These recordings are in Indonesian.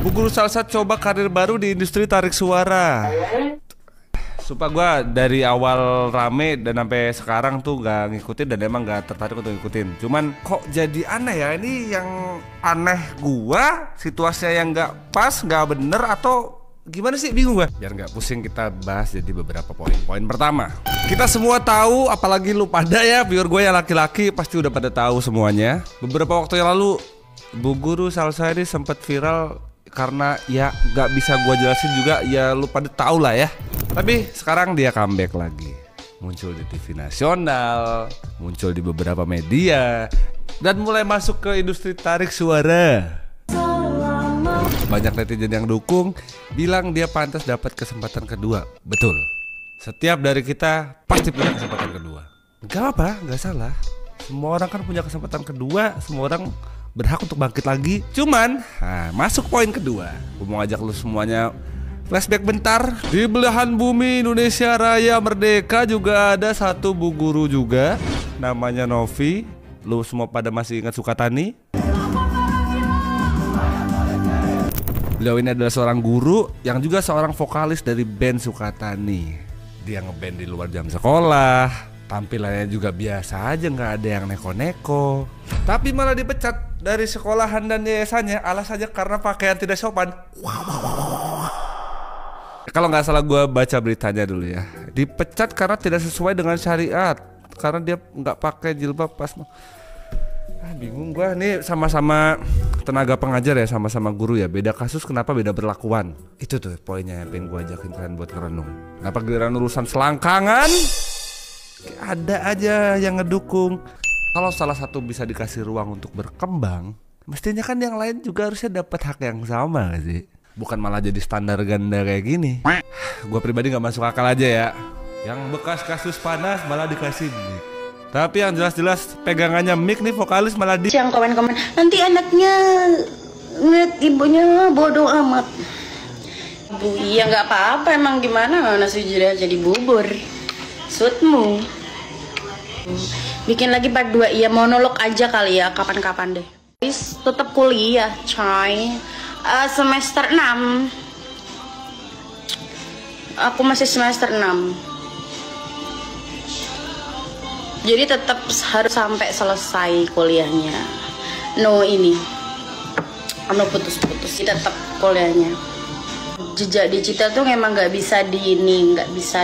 Bu Guru Salsa coba karir baru di industri tarik suara. Sumpah gue dari awal rame dan sampai sekarang tuh gak ngikutin dan emang gak tertarik untuk ngikutin. Cuman kok jadi aneh ya, ini yang aneh gua, situasinya yang gak pas, gak bener atau gimana sih, bingung gua. Biar gak pusing kita bahas jadi beberapa poin. Poin pertama, kita semua tahu, apalagi lu pada ya, viewer gue yang laki-laki pasti udah pada tahu semuanya. Beberapa waktu yang lalu Bu Guru Salsa ini sempat viral karena ya gak bisa gua jelasin juga, ya lu pada tahu lah ya. Tapi sekarang dia comeback lagi, muncul di TV nasional, muncul di beberapa media, dan mulai masuk ke industri tarik suara. Banyak netizen yang dukung, bilang dia pantas dapat kesempatan kedua. Betul, setiap dari kita pasti punya kesempatan kedua. Gak apa, gak salah. Semua orang kan punya kesempatan kedua, semua orang berhak untuk bangkit lagi. Cuman, masuk poin kedua, gue mau ngajak lu semuanya flashback bentar. Di belahan bumi Indonesia Raya Merdeka juga ada satu Bu Guru juga, namanya Novi. Lu semua pada masih ingat Sukatani? Beliau ini adalah seorang guru yang juga seorang vokalis dari band Sukatani. Dia ngeband di luar jam sekolah, tampilannya juga biasa aja, nggak ada yang neko-neko. Tapi malah dipecat dari sekolahan dan yayasannya, alasannya karena pakaian tidak sopan. Kalau nggak salah gue baca beritanya dulu ya, dipecat karena tidak sesuai dengan syariat, karena dia nggak pakai jilbab pas. Bingung gue nih, sama-sama tenaga pengajar ya, sama-sama guru ya, beda kasus kenapa beda berlakuan. Itu tuh poinnya yang pengen gue ajakin kalian buat ngerenung. Kenapa giliran urusan selangkangan ada aja yang ngedukung? Kalau salah satu bisa dikasih ruang untuk berkembang, mestinya kan yang lain juga harusnya dapat hak yang sama gak sih? Bukan malah jadi standar ganda kayak gini. Gue pribadi gak masuk akal aja ya, yang bekas kasus panas malah dikasih mic. Tapi yang jelas-jelas pegangannya mic nih vokalis malah di... Yang komen-komen, nanti anaknya ngeliat ibunya bodoh amat. Bu, iya gak apa-apa, emang gimana nasi jira jadi bubur. Sutmu bikin lagi part 2, iya monolog aja kali ya, kapan-kapan deh. Tetap kuliah coy. Semester 6. Aku masih semester 6. Jadi tetap harus sampai selesai kuliahnya. No putus-putus. Tetap kuliahnya. Jejak digital tuh memang nggak bisa nggak bisa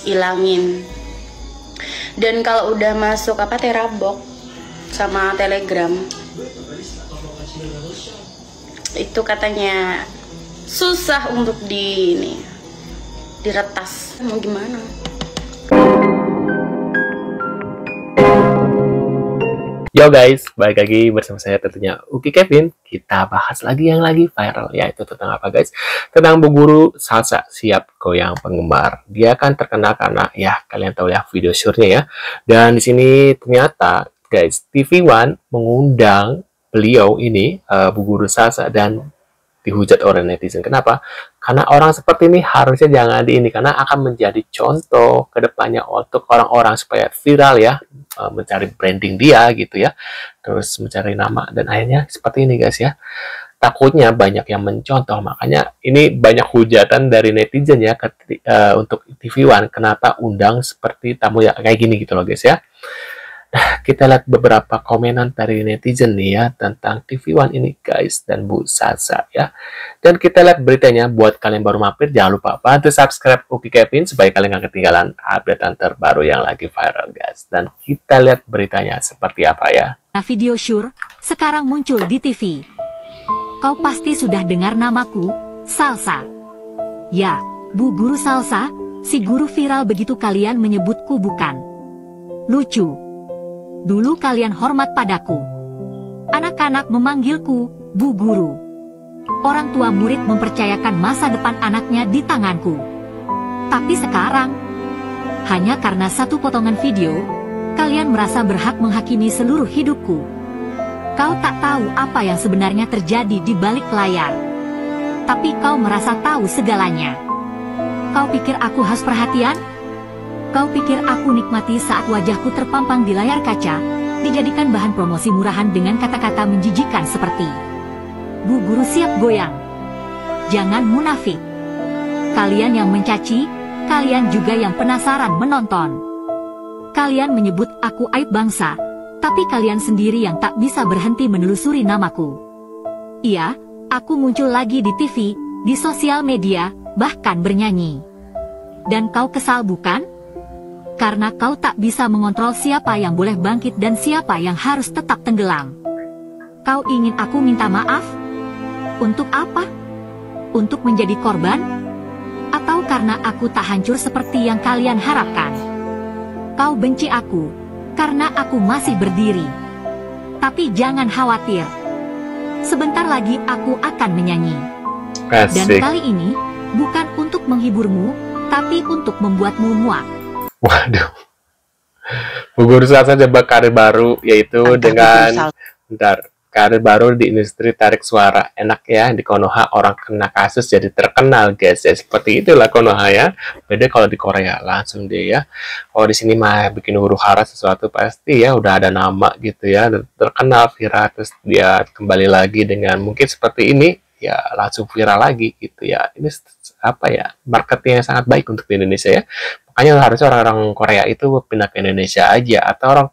ilangin. Dan kalau udah masuk Terabok sama Telegram, itu katanya susah untuk diretas. Mau gimana? Yo guys, balik lagi bersama saya tentunya Uki Kevin. Kita bahas lagi yang lagi viral, yaitu tentang apa guys? Tentang Bu Guru Salsa siap goyang penggemar. Dia kan terkenal karena ya kalian tahu ya video shootnya ya. Dan di sini ternyata guys, TV One mengundang beliau ini, Bu Guru Salsa, dan dihujat oleh netizen. Kenapa? Karena orang seperti ini harusnya jangan karena akan menjadi contoh ke depannya untuk orang-orang supaya viral ya, mencari branding dia gitu ya, terus mencari nama, dan akhirnya seperti ini guys ya. Takutnya banyak yang mencontoh, makanya ini banyak hujatan dari netizen ya untuk TV One, kenapa undang seperti tamu ya kayak gini gitu loh guys ya. Nah, kita lihat beberapa komenan dari netizen nih ya tentang TV One ini guys dan Bu Salsa ya. Dan kita lihat beritanya. Buat kalian baru mampir, jangan lupa bantu subscribe Uki Kevin supaya kalian gak ketinggalan updatean terbaru yang lagi viral guys. Dan kita lihat beritanya seperti apa ya. Nah, video syur sekarang muncul di TV. Kau pasti sudah dengar namaku, Salsa. Ya, Bu Guru Salsa, si guru viral begitu kalian menyebutku bukan? Lucu. Dulu kalian hormat padaku. Anak-anak memanggilku Bu Guru. Orang tua murid mempercayakan masa depan anaknya di tanganku. Tapi sekarang, hanya karena satu potongan video, kalian merasa berhak menghakimi seluruh hidupku. Kau tak tahu apa yang sebenarnya terjadi di balik layar. Tapi kau merasa tahu segalanya. Kau pikir aku harus perhatian? Kau pikir aku nikmati saat wajahku terpampang di layar kaca, dijadikan bahan promosi murahan dengan kata-kata menjijikan seperti Bu Guru siap goyang. Jangan munafik. Kalian yang mencaci, kalian juga yang penasaran menonton. Kalian menyebut aku aib bangsa, tapi kalian sendiri yang tak bisa berhenti menelusuri namaku. Iya, aku muncul lagi di TV, di sosial media, bahkan bernyanyi. Dan kau kesal bukan? Karena kau tak bisa mengontrol siapa yang boleh bangkit dan siapa yang harus tetap tenggelam. Kau ingin aku minta maaf? Untuk apa? Untuk menjadi korban? Atau karena aku tak hancur seperti yang kalian harapkan? Kau benci aku, karena aku masih berdiri. Tapi jangan khawatir. Sebentar lagi aku akan menyanyi. Dan Asik. kali ini, bukan untuk menghiburmu, tapi untuk membuatmu muak. Waduh. Bu Guru Salsa coba karir baru, yaitu dengan karir baru di industri tarik suara. Enak ya, di Konoha orang kena kasus jadi terkenal guys ya. Seperti itulah Konoha ya. Beda kalau di Korea langsung dia ya. Kalau di sini mah bikin huru hara sesuatu pasti ya udah ada nama gitu ya, terkenal viral, terus dia kembali lagi dengan mungkin seperti ini ya langsung viral lagi gitu ya. Ini apa ya, marketing yang sangat baik untuk di Indonesia ya. Makanya harusnya orang-orang Korea itu pindah ke Indonesia aja, atau orang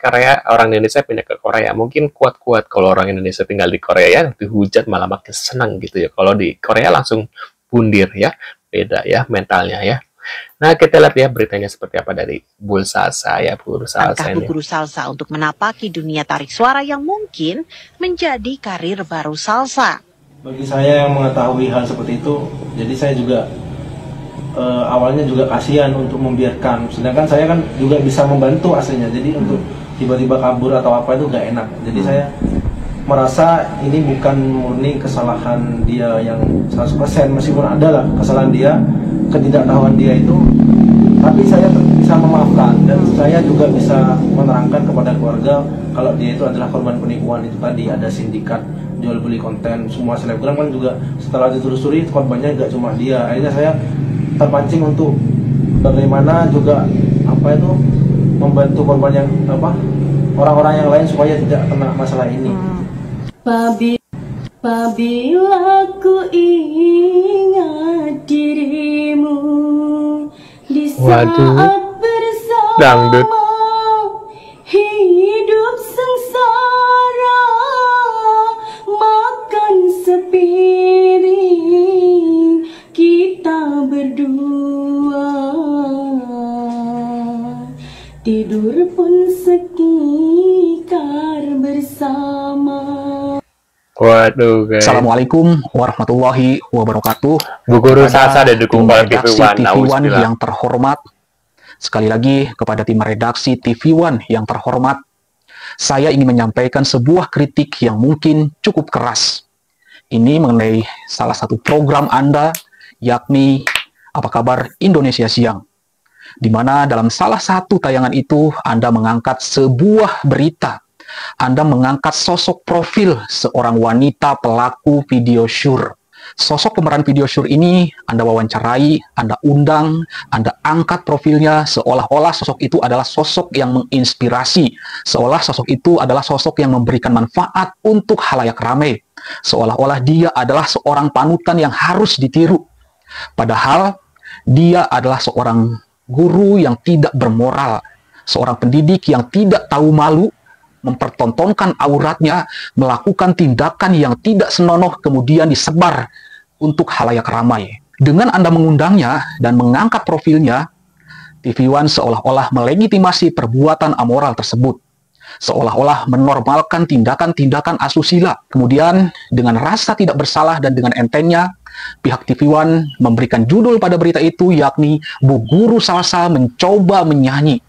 Indonesia pindah ke Korea. Mungkin kuat-kuat kalau orang Indonesia tinggal di Korea ya, dihujat malah makin senang gitu ya. Kalau di Korea langsung bundir ya, beda ya mentalnya ya. Nah, kita lihat ya beritanya seperti apa dari Bu Salsa ya, Bu Salsa Langkah Bu ini. Guru Salsa untuk menapaki dunia tarik suara yang mungkin menjadi karir baru salsa. Bagi saya yang mengetahui hal seperti itu, jadi saya juga awalnya juga kasihan untuk membiarkan. Sedangkan saya kan juga bisa membantu aslinya. Jadi untuk tiba-tiba kabur atau apa itu nggak enak. Jadi saya merasa ini bukan murni kesalahan dia yang 100%, meskipun ada lah kesalahan dia, ketidaktahuan dia itu, tapi saya bisa memaafkan dan saya juga bisa menerangkan kepada keluarga kalau dia itu adalah korban penipuan itu tadi. Ada sindikat jual beli konten, semua selebgram kan juga setelah ditelusuri korbannya nggak cuma dia. Akhirnya saya terpancing untuk bagaimana juga apa itu membantu korban yang orang-orang yang lain supaya tidak kena masalah ini. Apabila ku ingat dirimu di saat bersama, dangdut. hidup sengsara, makan sepiring kita berdua, tidur pun sekikar bersama. Waduh guys. Assalamualaikum warahmatullahi wabarakatuh. Bu Guru Kepada Salsa didukung tim oleh redaksi TV One. TV One Nauzubillah. yang terhormat. Sekali lagi kepada tim redaksi TV One yang terhormat, saya ingin menyampaikan sebuah kritik yang mungkin cukup keras. Ini mengenai salah satu program Anda, yakni Apa Kabar Indonesia Siang. Di mana dalam salah satu tayangan itu Anda mengangkat sebuah berita. Anda mengangkat sosok profil seorang wanita pelaku video syur. Sosok pemeran video syur ini Anda wawancarai, Anda undang, Anda angkat profilnya seolah-olah sosok itu adalah sosok yang menginspirasi, seolah sosok itu adalah sosok yang memberikan manfaat untuk khalayak ramai, seolah-olah dia adalah seorang panutan yang harus ditiru. Padahal dia adalah seorang guru yang tidak bermoral, seorang pendidik yang tidak tahu malu, mempertontonkan auratnya, melakukan tindakan yang tidak senonoh kemudian disebar untuk khalayak ramai. Dengan Anda mengundangnya dan mengangkat profilnya, TV One seolah-olah melegitimasi perbuatan amoral tersebut. Seolah-olah menormalkan tindakan-tindakan asusila. Kemudian dengan rasa tidak bersalah dan dengan entengnya, pihak TV One memberikan judul pada berita itu, yakni Bu Guru Salsa mencoba menyanyi.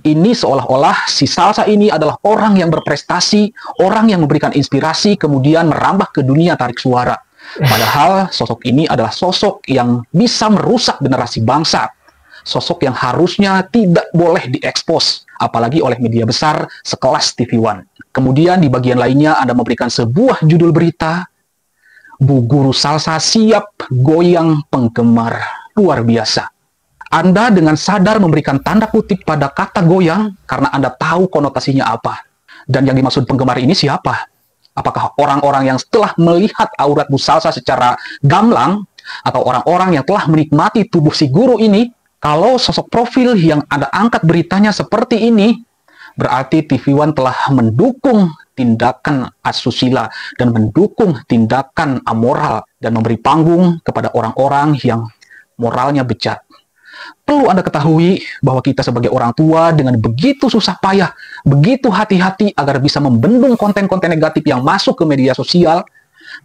Ini seolah-olah si Salsa ini adalah orang yang berprestasi, orang yang memberikan inspirasi, kemudian merambah ke dunia tarik suara. Padahal sosok ini adalah sosok yang bisa merusak generasi bangsa. Sosok yang harusnya tidak boleh diekspos, apalagi oleh media besar sekelas TV One. Kemudian di bagian lainnya Anda memberikan sebuah judul berita, Bu Guru Salsa siap goyang penggemar. Luar biasa. Anda dengan sadar memberikan tanda kutip pada kata goyang karena Anda tahu konotasinya apa. Dan yang dimaksud penggemar ini siapa? Apakah orang-orang yang setelah melihat aurat Bu Salsa secara gamblang, atau orang-orang yang telah menikmati tubuh si guru ini, kalau sosok profil yang Anda angkat beritanya seperti ini, berarti TV One telah mendukung tindakan asusila dan mendukung tindakan amoral dan memberi panggung kepada orang-orang yang moralnya bejat. Perlu Anda ketahui bahwa kita sebagai orang tua dengan begitu susah payah, begitu hati-hati agar bisa membendung konten-konten negatif yang masuk ke media sosial,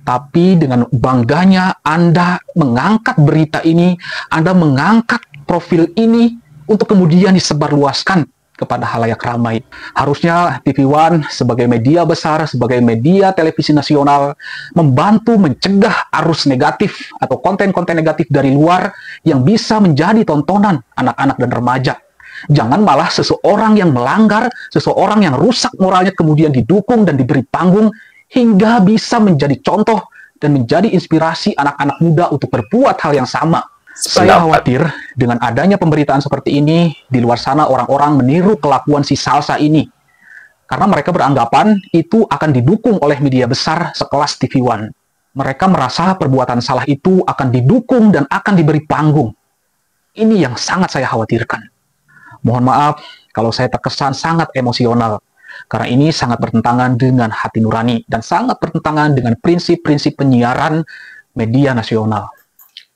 tapi dengan bangganya Anda mengangkat berita ini, Anda mengangkat profil ini untuk kemudian disebarluaskan kepada halayak ramai. Harusnya TV One sebagai media besar, sebagai media televisi nasional, membantu mencegah arus negatif atau konten-konten negatif dari luar yang bisa menjadi tontonan anak-anak dan remaja. Jangan malah seseorang yang melanggar, seseorang yang rusak moralnya kemudian didukung dan diberi panggung hingga bisa menjadi contoh dan menjadi inspirasi anak-anak muda untuk berbuat hal yang sama. Saya khawatir dengan adanya pemberitaan seperti ini, di luar sana orang-orang meniru kelakuan si Salsa ini. Karena mereka beranggapan itu akan didukung oleh media besar sekelas TV One. Mereka merasa perbuatan salah itu akan didukung dan akan diberi panggung. Ini yang sangat saya khawatirkan. Mohon maaf kalau saya terkesan sangat emosional, karena ini sangat bertentangan dengan hati nurani dan sangat bertentangan dengan prinsip-prinsip penyiaran media nasional.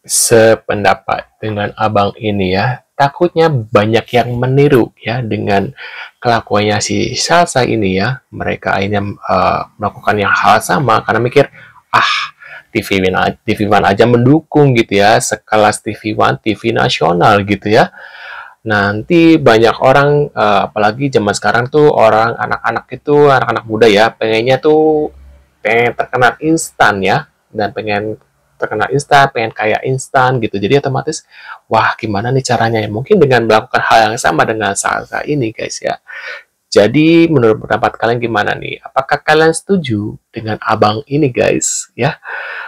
Sependapat dengan abang ini ya, takutnya banyak yang meniru ya dengan kelakuannya si Salsa ini ya. Mereka akhirnya melakukan yang hal sama karena mikir, TV One aja mendukung gitu ya, sekelas TV One, TV nasional gitu ya. Nanti banyak orang, apalagi zaman sekarang tuh orang anak-anak itu, anak-anak muda ya, pengen terkenal instan ya, dan pengen terkenal instan, pengen kaya instan gitu. Jadi otomatis, wah gimana nih caranya ya? Mungkin dengan melakukan hal yang sama dengan Salsa ini guys ya. Jadi menurut pendapat kalian gimana nih? Apakah kalian setuju dengan abang ini guys ya?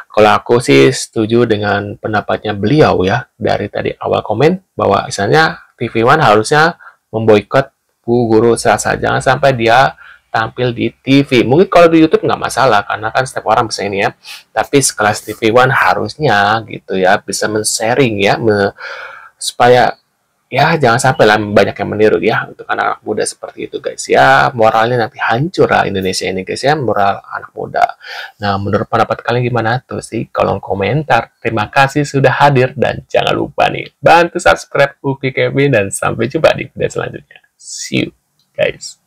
Kalau aku sih setuju dengan pendapatnya beliau ya. Dari tadi awal komen bahwa misalnya TV One harusnya memboikot Bu Guru Salsa. Jangan sampai dia tampil di TV. Mungkin kalau di YouTube nggak masalah, karena kan setiap orang bisa ini ya. Tapi sekelas TV One harusnya gitu ya, bisa men-sharing ya, supaya ya jangan sampai lah banyak yang meniru ya untuk anak-anak muda seperti itu guys ya. Moralnya nanti hancur lah Indonesia ini guys ya, moral anak muda. Nah, menurut pendapat kalian gimana tuh sih? Kolom komentar. Terima kasih sudah hadir dan jangan lupa nih bantu subscribe Uki Kevin dan sampai jumpa di video selanjutnya. See you guys.